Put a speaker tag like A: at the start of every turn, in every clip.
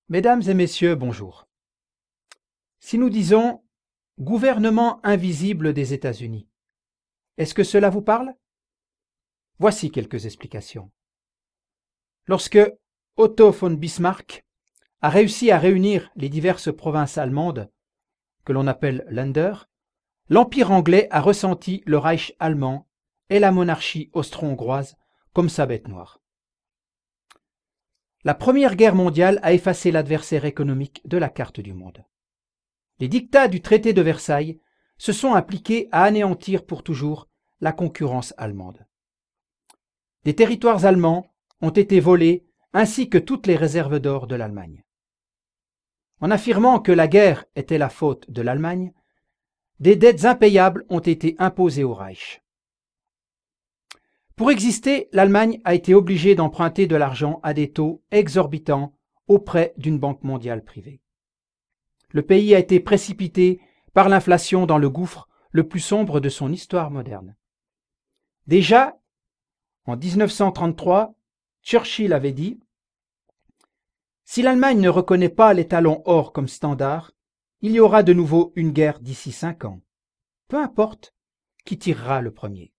A: Mesdames et messieurs, bonjour. Si nous disons « gouvernement invisible des États-Unis », est-ce que cela vous parle? Voici quelques explications. Lorsque Otto von Bismarck a réussi à réunir les diverses provinces allemandes, que l'on appelle Länder, l'Empire anglais a ressenti le Reich allemand et la monarchie austro-hongroise comme sa bête noire. La Première Guerre mondiale a effacé l'adversaire économique de la carte du monde. Les dictats du traité de Versailles se sont appliqués à anéantir pour toujours la concurrence allemande. Des territoires allemands ont été volés ainsi que toutes les réserves d'or de l'Allemagne. En affirmant que la guerre était la faute de l'Allemagne, des dettes impayables ont été imposées au Reich. Pour exister, l'Allemagne a été obligée d'emprunter de l'argent à des taux exorbitants auprès d'une banque mondiale privée. Le pays a été précipité par l'inflation dans le gouffre le plus sombre de son histoire moderne. Déjà, en 1933, Churchill avait dit « Si l'Allemagne ne reconnaît pas l'étalon or comme standard, il y aura de nouveau une guerre d'ici 5 ans. Peu importe qui tirera le premier. »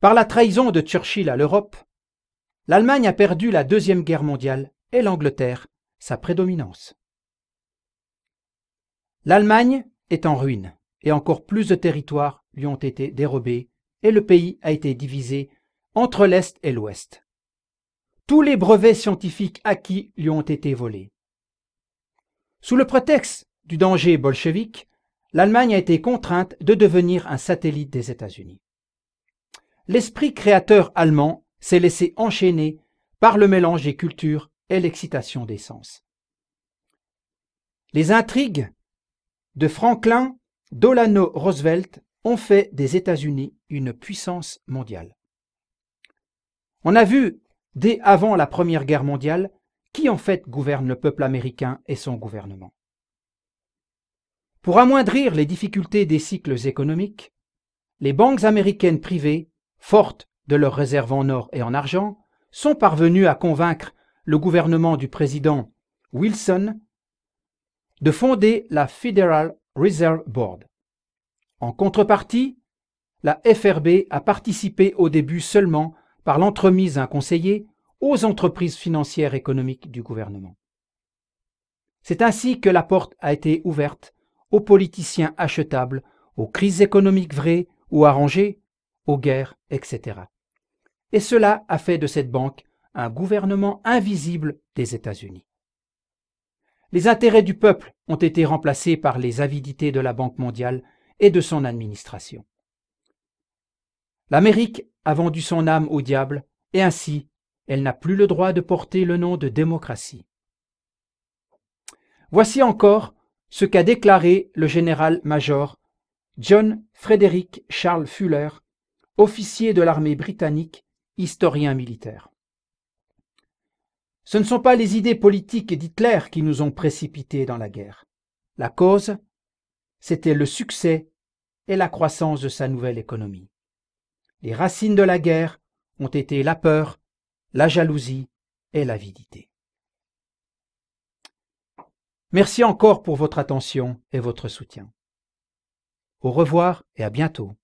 A: Par la trahison de Churchill à l'Europe, l'Allemagne a perdu la Deuxième Guerre mondiale et l'Angleterre sa prédominance. L'Allemagne est en ruine et encore plus de territoires lui ont été dérobés et le pays a été divisé entre l'Est et l'Ouest. Tous les brevets scientifiques acquis lui ont été volés. Sous le prétexte du danger bolchevique, l'Allemagne a été contrainte de devenir un satellite des États-Unis. L'esprit créateur allemand s'est laissé enchaîner par le mélange des cultures et l'excitation des sens. Les intrigues de Franklin Delano Roosevelt ont fait des États-Unis une puissance mondiale. On a vu, dès avant la Première Guerre mondiale, qui en fait gouverne le peuple américain et son gouvernement. Pour amoindrir les difficultés des cycles économiques, les banques américaines privées, fortes de leurs réserves en or et en argent, sont parvenues à convaincre le gouvernement du président Wilson de fonder la Federal Reserve Board. En contrepartie, la FRB a participé au début seulement par l'entremise d'un conseiller aux entreprises financières économiques du gouvernement. C'est ainsi que la porte a été ouverte aux politiciens achetables, aux crises économiques vraies ou arrangées, aux guerres, etc. Et cela a fait de cette banque un gouvernement invisible des États-Unis. Les intérêts du peuple ont été remplacés par les avidités de la Banque mondiale et de son administration. L'Amérique a vendu son âme au diable et ainsi, elle n'a plus le droit de porter le nom de démocratie. Voici encore ce qu'a déclaré le général-major John Frederick Charles Fuller, officier de l'armée britannique, historien militaire. Ce ne sont pas les idées politiques d'Hitler qui nous ont précipités dans la guerre. La cause, c'était le succès et la croissance de sa nouvelle économie. Les racines de la guerre ont été la peur, la jalousie et l'avidité. Merci encore pour votre attention et votre soutien. Au revoir et à bientôt.